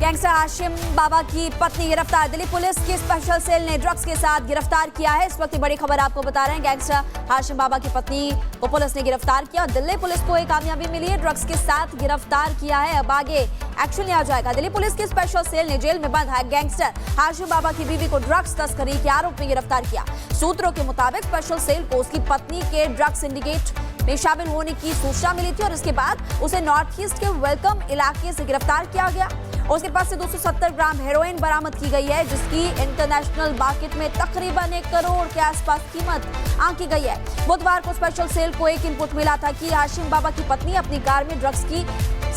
Gangster Hashim बाबा की पत्नी गिरफ्तार। दिल्ली पुलिस की स्पेशल सेल ने ड्रग्स के साथ गिरफ्तार किया है। इस वक्त की बड़ी खबर आपको बता रहे हैं, गैंगस्टर हाशिम बाबा की पत्नी को पुलिस ने गिरफ्तार किया। दिल्ली पुलिस को एक कामयाबी मिली है, ड्रग्स के साथ गिरफ्तार किया है। अब आगे एक्शन लिया जाएगा। दिल्ली पुलिस की स्पेशल सेल ने जेल में बंद है गैंगस्टर हाशिम बाबा की बीवी को ड्रग्स तस्करी के आरोप में गिरफ्तार किया। सूत्रों के मुताबिक स्पेशल सेल को उसकी पत्नी के ड्रग्स सिंडिकेट में शामिल होने की सूचना मिली थी और इसके बाद उसे नॉर्थ ईस्ट के वेलकम इलाके से गिरफ्तार किया गया। उसके पास से 270 ग्राम हेरोइन बरामद की गई है, जिसकी इंटरनेशनल मार्केट में तकरीबन 1 करोड़ के आसपास कीमत आंकी गई है। बुधवार को स्पेशल सेल को एक इनपुट मिला था कि हाशिम बाबा की पत्नी अपनी कार में ड्रग्स की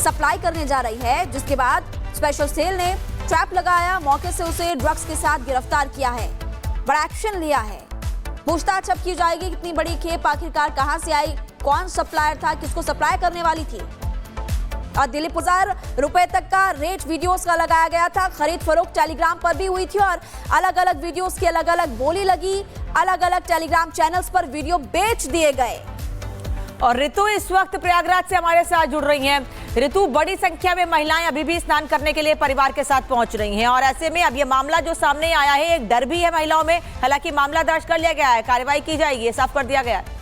सप्लाई करने जा रही है, जिसके बाद स्पेशल सेल ने ट्रैप लगाया, मौके से उसे ड्रग्स के साथ गिरफ्तार किया है, बड़ा एक्शन लिया है। पूछताछ अब की जाएगी, कितनी बड़ी खेप आखिरकार कहां से आई, कौन सप्लायर था, किसको सप्लाई करने वाली थी। और दिल्ली ₹1000 तक का रेट वीडियोस का लगाया गया था। खरीद फरोख्त टेलीग्राम पर भी हुई थी और अलग अलग वीडियोस की अलग अलग बोली लगी। अलग अलग टेलीग्राम चैनल्स पर वीडियो बेच दिए गए। और ऋतु इस वक्त प्रयागराज से हमारे साथ जुड़ रही हैं। ऋतु, बड़ी संख्या में महिलाएं अभी भी स्नान करने के लिए परिवार के साथ पहुंच रही हैं और ऐसे में अब ये मामला जो सामने आया है, एक डर भी है महिलाओं में। हालांकि मामला दर्ज कर लिया गया है, कार्रवाई की जाएगी, ये साफ कर दिया गया है।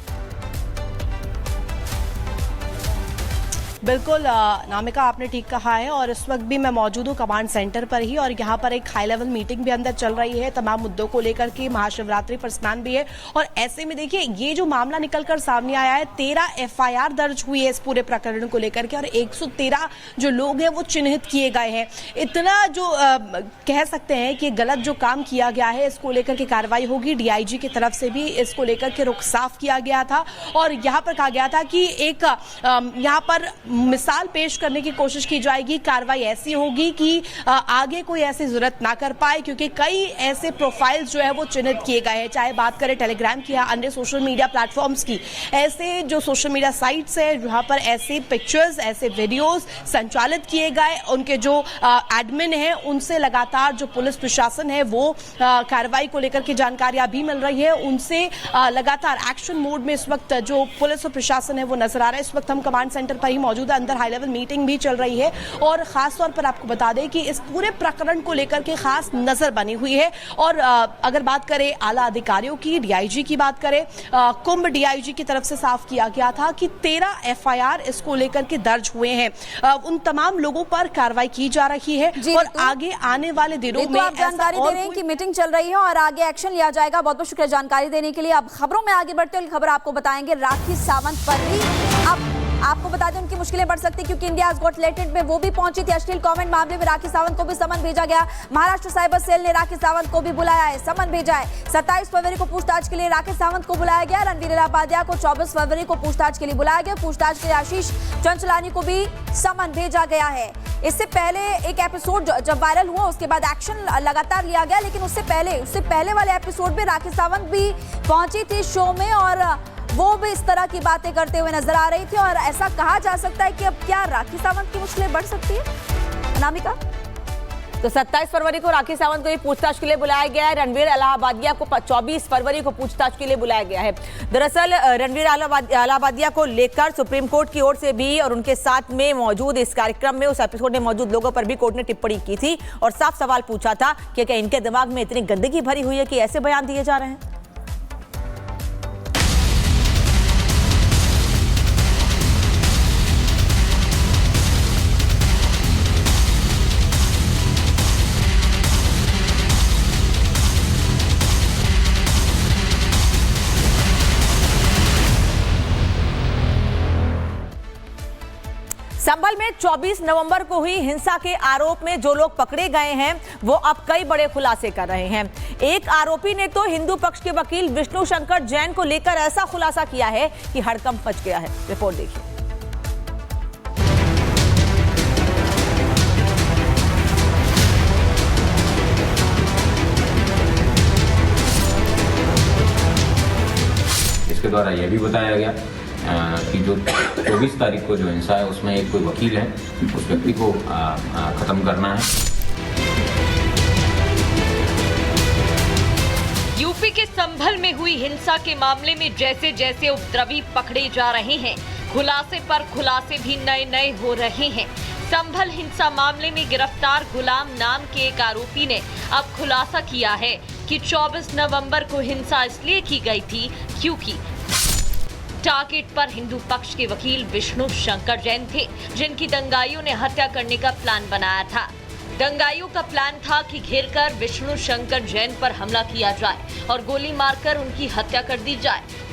बिल्कुल नामिका, आपने ठीक कहा है और इस वक्त भी मैं मौजूद हूँ कमांड सेंटर पर ही और यहाँ पर एक हाई लेवल मीटिंग भी अंदर चल रही है तमाम मुद्दों को लेकर के। महाशिवरात्रि पर स्नान भी है और ऐसे में देखिए ये जो मामला निकलकर सामने आया है, 13 FIR दर्ज हुई है इस पूरे प्रकरण को लेकर के और 113 जो लोग हैं वो चिन्हित किए गए हैं। इतना जो कह सकते हैं कि गलत जो काम किया गया है, इसको लेकर के कार्रवाई होगी। DIG की तरफ से भी इसको लेकर के रुख साफ किया गया था और यहाँ पर कहा गया था कि एक यहाँ पर मिसाल पेश करने की कोशिश की जाएगी। कार्रवाई ऐसी होगी कि आगे कोई ऐसी जरूरत ना कर पाए, क्योंकि कई ऐसे प्रोफाइल्स जो है वो चिन्हित किए गए हैं, चाहे बात करें टेलीग्राम की या अन्य सोशल मीडिया प्लेटफॉर्म्स की। ऐसे जो सोशल मीडिया साइट्स है जहां पर ऐसे पिक्चर्स, ऐसे वीडियोस संचालित किए गए, उनके जो एडमिन है उनसे लगातार जो पुलिस प्रशासन है वो कार्रवाई को लेकर के जानकारियां भी मिल रही है। उनसे लगातार एक्शन मोड में इस वक्त जो पुलिस और प्रशासन है वो नजर आ रहा है। इस वक्त हम कमांड सेंटर पर ही मौजूद, अंदर हाई लेवल मीटिंग भी चल रही है और खास तौर पर आपको बता दें कि इस पूरे प्रकरण को लेकर के खास नजर बनी हुई है। और अगर बात करें आला अधिकारियों की, DIG की बात करें, कुंभ DIG की तरफ से साफ किया गया था कि 13 FIR इसको लेकर के दर्ज हुए हैं। उन तमाम लोगों पर कार्रवाई की जा रही है और आगे आने वाले दिनों में आप जानकारी दे रहे हैं कि मीटिंग चल रही है और आगे एक्शन लिया जाएगा। बहुत बहुत शुक्रिया जानकारी देने के लिए। अब खबरों में आगे बढ़ते हुए खबर आपको बताएंगे राखी सावंत पर भी। अब आपको बता दें उनकी मुश्किलें बढ़ सकती क्योंकि इंडियाज गॉट टैलेंट में वो भी पहुंची थी। अश्लील कमेंट मामले में राखी सावंत को भी समन भेजा गया। महाराष्ट्र साइबर सेल ने राखी सावंत को भी बुलाया है, समन भेजा है। 27 फरवरी को पूछताछ के लिए राखी सावंत को बुलाया गया। रणवीर अलाहाबादिया को 24 फरवरी को पूछताछ के लिए बुलाया गया। पूछताछ के लिए आशीष चंचलानी को भी समन भेजा गया है। इससे पहले एक एपिसोड जब वायरल हुआ उसके बाद एक्शन लगातार लिया गया, लेकिन उससे पहले वाले एपिसोड में राखी सावंत भी पहुंची थी शो में और वो भी इस तरह की बातें करते हुए नजर आ रही थी। और ऐसा कहा जा सकता है कि अब क्या राखी सावंत की मुश्किलें बढ़ सकती है, अनामिका? तो 27 फरवरी को राखी सावंत को पूछताछ के लिए बुलाया गया है। रणवीर अलाहाबादिया को 24 फरवरी को पूछताछ के लिए बुलाया गया है। दरअसल रणवीर अलाहाबादिया को लेकर सुप्रीम कोर्ट की ओर से भी और उनके साथ में मौजूद इस कार्यक्रम में उस एपिसोड में मौजूद लोगों पर भी कोर्ट ने टिप्पणी की थी और साफ सवाल पूछा था कि क्या इनके दिमाग में इतनी गंदगी भरी हुई है कि ऐसे बयान दिए जा रहे हैं। संभल में 24 नवंबर को हुई हिंसा के आरोप में जो लोग पकड़े गए हैं वो अब कई बड़े खुलासे कर रहे हैं। एक आरोपी ने तो हिंदू पक्ष के वकील विष्णु शंकर जैन को लेकर ऐसा खुलासा किया है कि हड़कंप मच गया है। रिपोर्ट देखिए। इसके द्वारा यह भी बताया गया कि जो 24 तारीख को जो हिंसा है उसमें एक कोई वकील है, उस व्यक्ति को खत्म करना है। यूपी के संभल में हुई हिंसा के मामले में जैसे जैसे उपद्रवी पकड़े जा रहे हैं, खुलासे पर खुलासे भी नए नए हो रहे हैं। संभल हिंसा मामले में गिरफ्तार गुलाम नाम के एक आरोपी ने अब खुलासा किया है कि 24 नवंबर को हिंसा इसलिए की गई थी क्योंकि टारगेट पर हिंदू पक्ष के वकील विष्णु शंकर जैन थे, जिनकी दंगाइयों ने हत्या करने का प्लान बनाया था। दंगाइयों का प्लान था कि घेरकर विष्णु शंकर जैन पर हमला किया जाए और गोली मारकर उनकी हत्या कर दी जाए।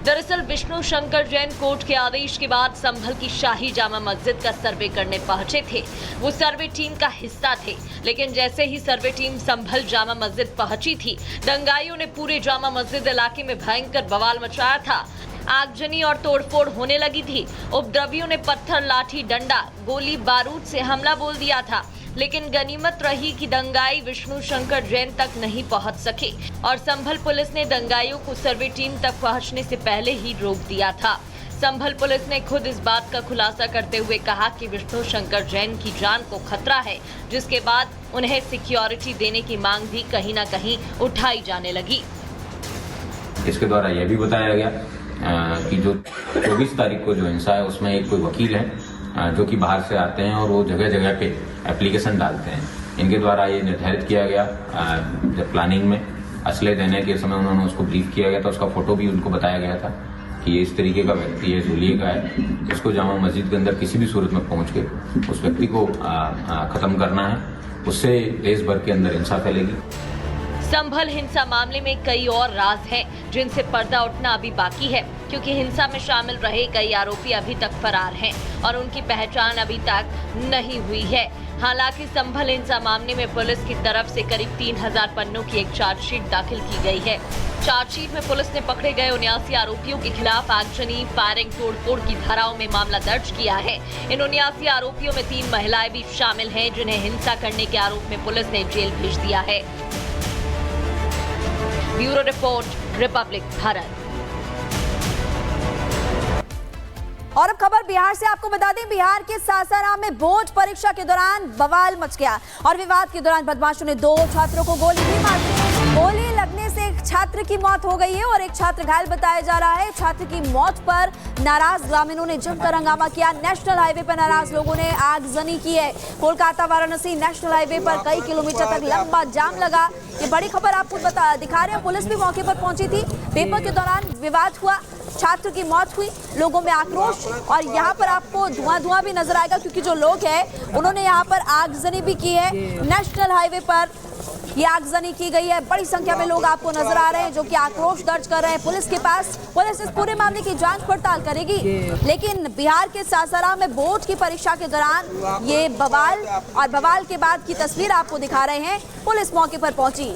दरअसल विष्णु शंकर जैन कोर्ट के आदेश के बाद संभल की शाही जामा मस्जिद का सर्वे करने पहुंचे थे। वो सर्वे टीम का हिस्सा थे, लेकिन जैसे ही सर्वे टीम संभल जामा मस्जिद पहुंची थी, दंगाइयों ने पूरे जामा मस्जिद इलाके में भयंकर बवाल मचाया था। आगजनी और तोड़फोड़ होने लगी थी। उपद्रवियों ने पत्थर, लाठी, डंडा, गोली बारूद से हमला बोल दिया था, लेकिन गनीमत रही कि दंगाई विष्णु शंकर जैन तक नहीं पहुंच सके और संभल पुलिस ने दंगाइयों को सर्वे टीम तक पहुंचने से पहले ही रोक दिया था। संभल पुलिस ने खुद इस बात का खुलासा करते हुए कहा कि विष्णु शंकर जैन की जान को खतरा है, जिसके बाद उन्हें सिक्योरिटी देने की मांग भी कहीं न कहीं उठाई जाने लगी। इसके द्वारा यह भी बताया गया कि जो 24 तारीख को जो हिंसा है उसमें एक कोई वकील है जो कि बाहर से आते हैं और वो जगह जगह पे एप्लीकेशन डालते हैं। इनके द्वारा ये निर्धारित किया गया, जब प्लानिंग में असले देने के समय उन्होंने उसको ब्रीफ किया गया था, उसका फोटो भी उनको बताया गया था कि ये इस तरीके का व्यक्ति है, जुलिए का है, इसको जामा मस्जिद के अंदर किसी भी सूरत में पहुंच के उस व्यक्ति को खत्म करना है, उससे देश भर के अंदर हिंसा फैलेगी। संभल हिंसा मामले में कई और राज हैं जिनसे पर्दा उठना अभी बाकी है, क्योंकि हिंसा में शामिल रहे कई आरोपी अभी तक फरार हैं और उनकी पहचान अभी तक नहीं हुई है। हालांकि संभल हिंसा मामले में पुलिस की तरफ से करीब 3000 पन्नों की एक चार्जशीट दाखिल की गई है। चार्जशीट में पुलिस ने पकड़े गए 79 आरोपियों के खिलाफ आगजनी, फायरिंग, तोड़फोड़ की धाराओं में मामला दर्ज किया है। इन 79 आरोपियों में 3 महिलाएं भी शामिल हैं, जिन्हें हिंसा करने के आरोप में पुलिस ने जेल भेज दिया है। Bureau report, Republic Bharat. और अब खबर बिहार से। आपको बता दें, बिहार के सासाराम में बोर्ड परीक्षा के दौरान बवाल मच गया और विवाद के दौरान बदमाशों ने 2 छात्रों को गोली भी मार दी। गोली लगने से एक छात्र की मौत हो गई है और एक छात्र घायल बताया जा रहा है। छात्र की मौत पर नाराज ग्रामीणों ने जमकर हंगामा किया। नेशनल हाईवे पर नाराज लोगों ने आगजनी की है। कोलकाता वाराणसी नेशनल हाईवे पर कई किलोमीटर तक लंबा जाम लगा। ये बड़ी खबर आपको दिखा रहे हैं। पुलिस भी मौके पर पहुंची थी। पेपर के दौरान विवाद हुआ, छात्र की मौत हुई, लोगों में आक्रोश और यहाँ पर आपको धुआं भी नजर आएगा, क्योंकि जो लोग हैं उन्होंने यहाँ पर आगजनी भी की है। नेशनल हाईवे पर ये आगजनी की गई है। बड़ी संख्या में लोग आपको नजर आ रहे हैं जो कि आक्रोश दर्ज कर रहे हैं पुलिस के पास। पुलिस इस पूरे मामले की जांच पड़ताल करेगी। लेकिन बिहार के सासाराम में बोर्ड की परीक्षा के दौरान ये बवाल और बवाल के बाद की तस्वीर आपको दिखा रहे हैं। पुलिस मौके पर पहुंची।